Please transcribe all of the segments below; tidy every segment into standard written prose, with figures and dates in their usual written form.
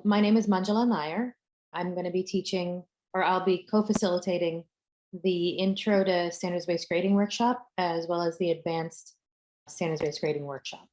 My name is Manjula Nair. I'm going to be teaching, or I'll be co-facilitating the Intro to Standards-Based Grading workshop, as well as the Advanced Standards-Based Grading workshop.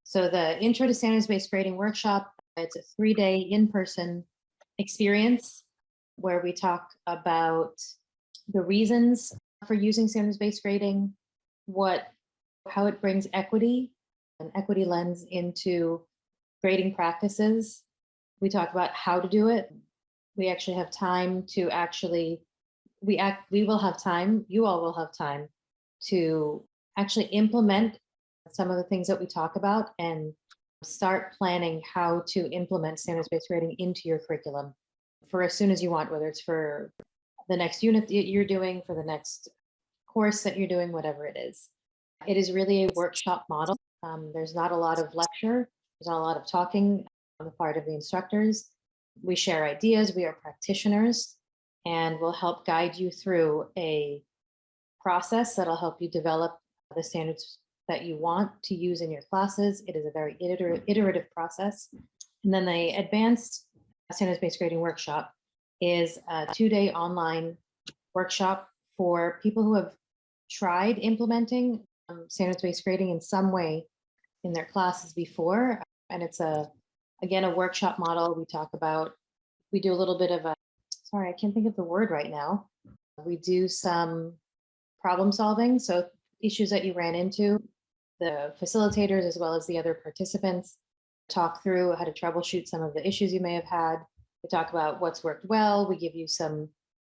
So the Intro to Standards-Based Grading workshop, it's a 3-day in-person experience where we talk about the reasons for using standards-based grading, how it brings an equity lens into grading practices. We talk about how to do it. We actually have time to we will have time, you all will have time to actually implement some of the things that we talk about and start planning how to implement standards-based grading into your curriculum for as soon as you want, whether it's for the next unit that you're doing, for the next course that you're doing, whatever it is. It is really a workshop model. There's not a lot of lecture. There's not a lot of talking on the part of the instructors. We share ideas. We are practitioners, and we'll help guide you through a process that'll help you develop the standards that you want to use in your classes. It is a very iterative process. And then the Advanced Standards-Based Grading workshop is a 2-day online workshop for people who have tried implementing standards-based grading in some way in their classes before. And it's again, a workshop model. We do a little bit of sorry, I can't think of the word right now. We do some problem solving. So issues that you ran into, the facilitators as well as the other participants talk through how to troubleshoot some of the issues you may have had. We talk about what's worked well. We give you some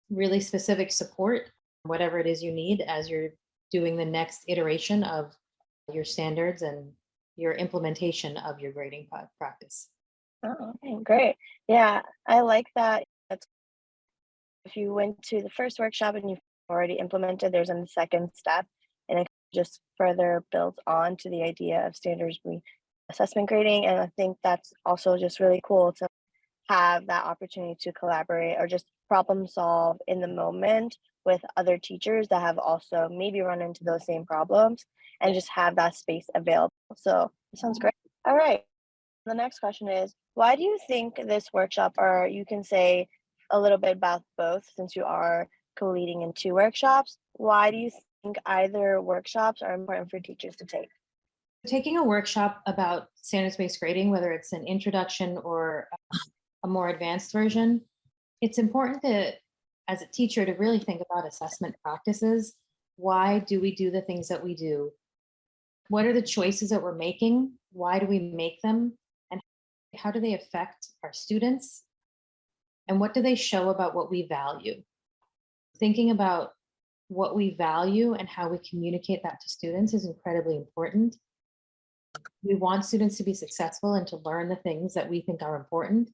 really specific support, whatever it is you need as you're doing the next iteration of your standards and your implementation of your grading practice. Oh, okay, great. Yeah, I like that. If you went to the first workshop and you've already implemented, there's a second step, and it just further builds on to the idea of standards assessment grading. And I think that's also just really cool to have that opportunity to collaborate or just problem solve in the moment with other teachers that have also maybe run into those same problems and just have that space available. So it sounds great. All right. The next question is, why do you think this workshop, or you can say a little bit about both since you are co-leading in 2 workshops, why do you think either workshops are important for teachers to take? Taking a workshop about standards-based grading, whether it's an introduction or a more advanced version, it's important as a teacher to really think about assessment practices. Why do we do the things that we do? What are the choices that we're making? Why do we make them? And how do they affect our students? And what do they show about what we value? Thinking about what we value and how we communicate that to students is incredibly important. We want students to be successful and to learn the things that we think are important.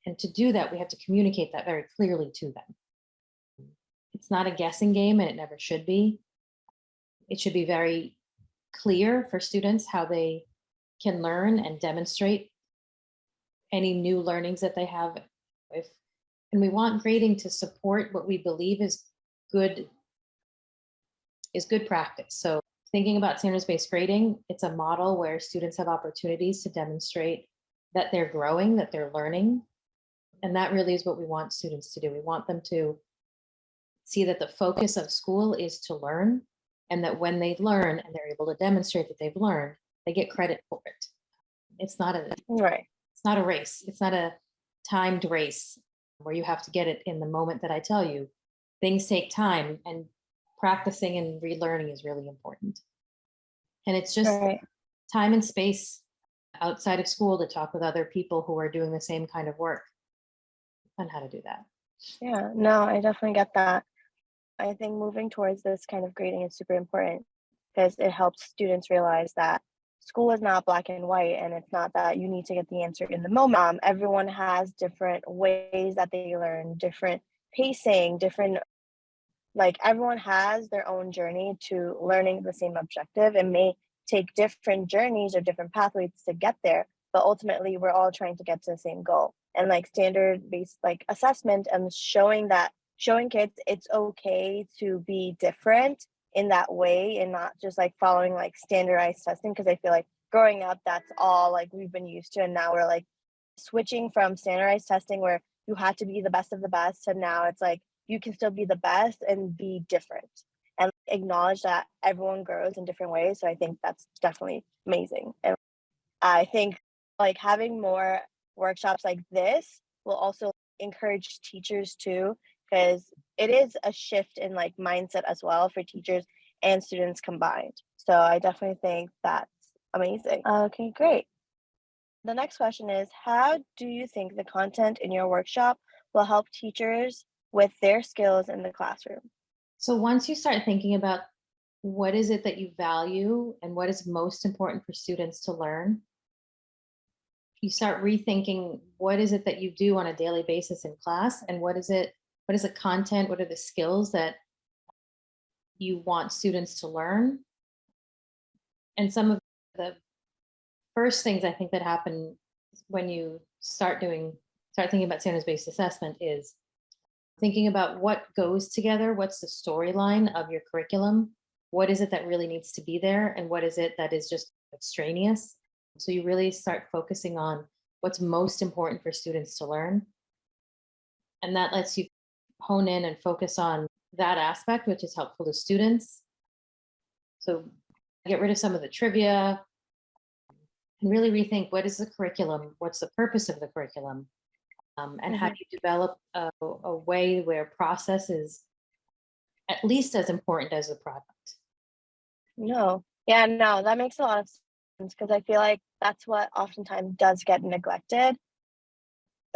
And to do that, we have to communicate that very clearly to them. It's not a guessing game, and it never should be. It should be very clear for students how they can learn and demonstrate any new learnings that they have. And we want grading to support what we believe is good practice. So thinking about standards-based grading, it's a model where students have opportunities to demonstrate that they're growing, that they're learning. And that really is what we want students to do. We want them to see that the focus of school is to learn, and that when they learn and they're able to demonstrate that they've learned, they get credit for it. It's not a race. It's not a timed race where you have to get it in the moment that I tell you. Things take time, and practicing and relearning is really important. And it's just time and space outside of school to talk with other people who are doing the same kind of work on how to do that. Yeah, no, I definitely get that. I think moving towards this kind of grading is super important because it helps students realize that school is not black and white, and it's not that you need to get the answer in the moment. Everyone has different ways that they learn, different pacing, everyone has their own journey to learning the same objective, and may take different journeys or different pathways to get there, but ultimately we're all trying to get to the same goal. And standard-based assessment and showing kids it's okay to be different in that way, and not just following standardized testing, because I feel growing up that's all we've been used to, and now we're switching from standardized testing where you had to be the best of the best to now it's like you can still be the best and be different and acknowledge that everyone grows in different ways. So I think that's definitely amazing. And I think like having more workshops like this will also encourage teachers too, because it is a shift in like mindset as well for teachers and students combined. So I definitely think that's amazing. Okay, great. The next question is, how do you think the content in your workshop will help teachers with their skills in the classroom? So once you start thinking about what is it that you value and what is most important for students to learn, you start rethinking what is it that you do on a daily basis in class, and what is the content, what are the skills that you want students to learn. And some of the first things I think that happen when you start thinking about standards-based assessment is thinking about what goes together, what's the storyline of your curriculum, what is it that really needs to be there, and what is it that is just extraneous. So you really start focusing on what's most important for students to learn. And that lets you hone in and focus on that aspect, which is helpful to students. So get rid of some of the trivia and really rethink what is the curriculum, what's the purpose of the curriculum, and how do you develop a way where process is at least as important as the product. No. Yeah, no, that makes a lot of sense because I feel like that's what oftentimes does get neglected.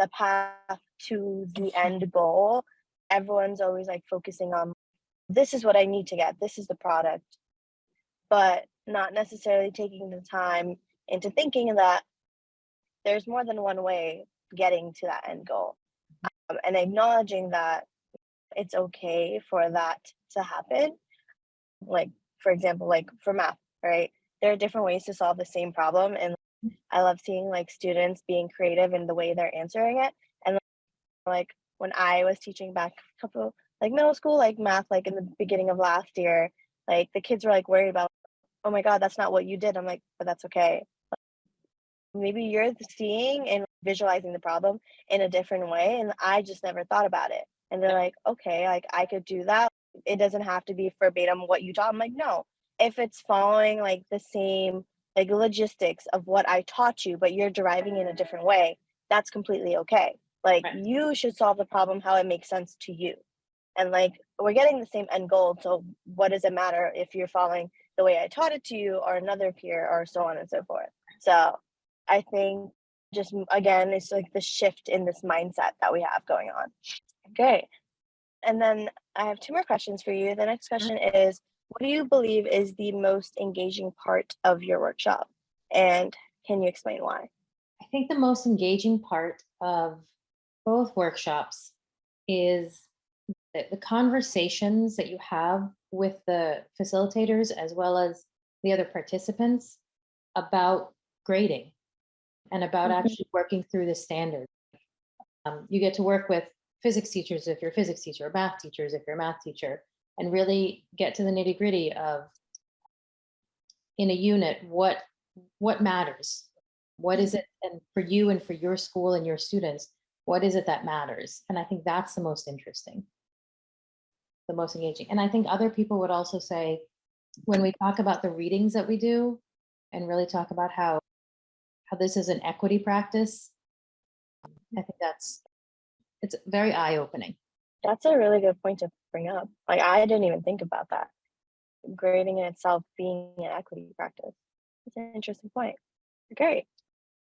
The path to the end goal, everyone's always like focusing on this is what I need to get, this is the product, but not necessarily taking the time into thinking that there's more than one way getting to that end goal, and acknowledging that it's okay for that to happen. Like, for example, like for math, right? There are different ways to solve the same problem. And I love seeing like students being creative in the way they're answering it. And like when I was teaching back a couple like middle school, like math, like in the beginning of last year, like the kids were like worried about, oh my God, that's not what you did. I'm like, but that's okay. Maybe you're seeing and visualizing the problem in a different way. And I just never thought about it. And they're like, okay, like I could do that. It doesn't have to be verbatim what you taught. I'm like, no, if it's following like the same like logistics of what I taught you, but you're deriving in a different way, that's completely okay. Like Right. you should solve the problem how it makes sense to you. And like we're getting the same end goal. So what does it matter if you're following the way I taught it to you or another peer or so on and so forth? So I think just again, it's like the shift in this mindset that we have going on. Great. And then I have two more questions for you. The next question is, what do you believe is the most engaging part of your workshop? And can you explain why? I think the most engaging part of both workshops is the conversations that you have with the facilitators as well as the other participants about grading and about actually working through the standards. You get to work with physics teachers if you're a physics teacher, or math teachers if you're a math teacher, and really get to the nitty gritty of in a unit what matters, what is it, and for you and for your school and your students, what is it that matters? And I think that's the most interesting, the most engaging. And I think other people would also say when we talk about the readings that we do and really talk about how this is an equity practice, I think it's very eye-opening. That's a really good point to bring up. Like I didn't even think about that. Grading in itself being an equity practice. It's an interesting point. Great.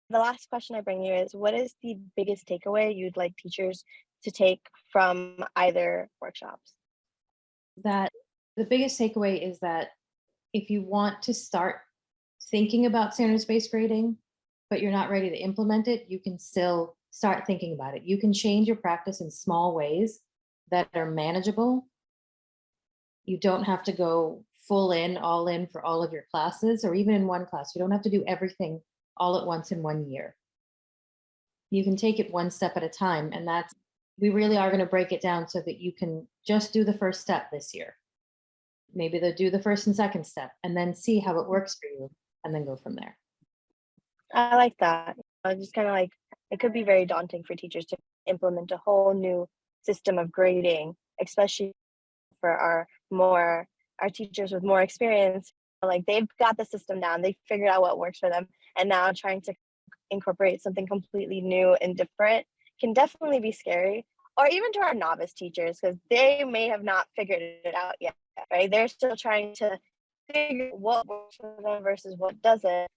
The last question I bring you is, what is the biggest takeaway you'd like teachers to take from either workshops? That the biggest takeaway is that if you want to start thinking about standards-based grading, but you're not ready to implement it, you can still start thinking about it. You can change your practice in small ways that are manageable. You don't have to go all in for all of your classes, or even in one class. You don't have to do everything all at once in 1 year. You can take it one step at a time, and we really are going to break it down so that you can just do the first step this year. Maybe they'll do the first and second step and then see how it works for you and then go from there. I like that. Just kind of like it could be very daunting for teachers to implement a whole new system of grading, especially for our teachers with more experience. Like, they've got the system down, they figured out what works for them, and now trying to incorporate something completely new and different can definitely be scary. Or even to our novice teachers, because they may have not figured it out yet, right? They're still trying to figure what works for them versus what doesn't.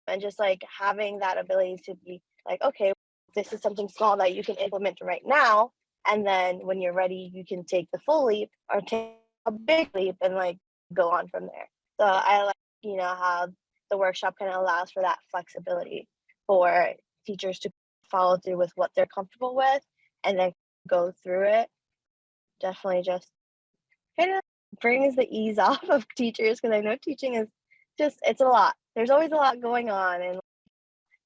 And just like having that ability to be like, okay, this is something small that you can implement right now. And then when you're ready, you can take the full leap or take a big leap and like go on from there. So I like, how the workshop kind of allows for that flexibility for teachers to follow through with what they're comfortable with and then go through it. Definitely just kind of brings the ease off of teachers, because I know teaching is it's a lot. There's always a lot going on, and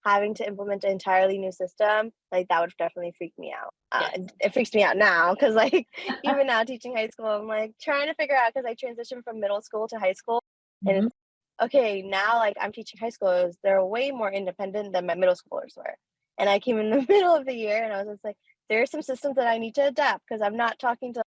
having to implement an entirely new system, like, that would definitely freak me out. It freaks me out now, because like even now teaching high school, I'm like trying to figure out, because I transitioned from middle school to high school, and it's okay, now like I'm teaching high schoolers, they're way more independent than my middle schoolers were. And I came in the middle of the year and I was just like, there are some systems that I need to adapt, because I'm not talking to,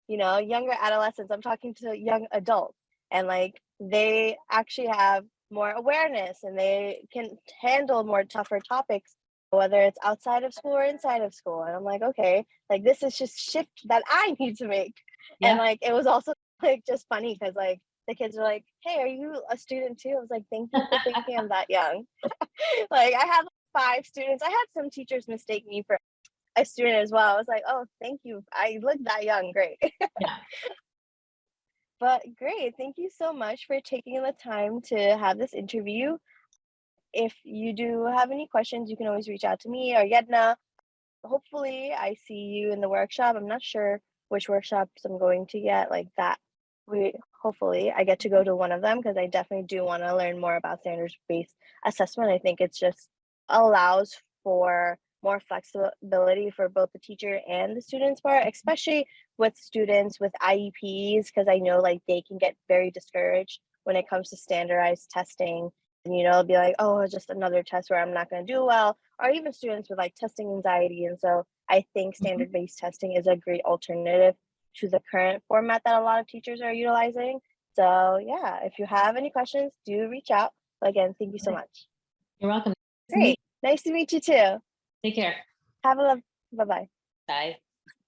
younger adolescents, I'm talking to young adults. And like, they actually have more awareness and they can handle more tougher topics, whether it's outside of school or inside of school. And I'm like, okay, like, this is just shift that I need to make. And like, it was also like just funny, because like the kids were like, hey, are you a student too? I was like, thank you for thinking I'm that young. Like, I had 5 students. I had some teachers mistake me for a student as well. I was like, oh, thank you. I look that young. Great. Yeah. But great. Thank you so much for taking the time to have this interview. If you do have any questions, you can always reach out to me or Yedna. Hopefully I see you in the workshop. I'm not sure which workshops I'm going to yet, like that. Hopefully I get to go to one of them, because I definitely do want to learn more about standards-based assessment. I think it's just allows for more flexibility for both the teacher and the students part, especially with students with IEPs, because I know like they can get very discouraged when it comes to standardized testing. And it'll be like, oh, it's just another test where I'm not going to do well, or even students with like testing anxiety. And so I think standard-based testing is a great alternative to the current format that a lot of teachers are utilizing. So yeah, if you have any questions, do reach out. But again, thank you so much. You're welcome. Great. Nice to meet you too. Take care. Have a love. Bye-bye. Bye.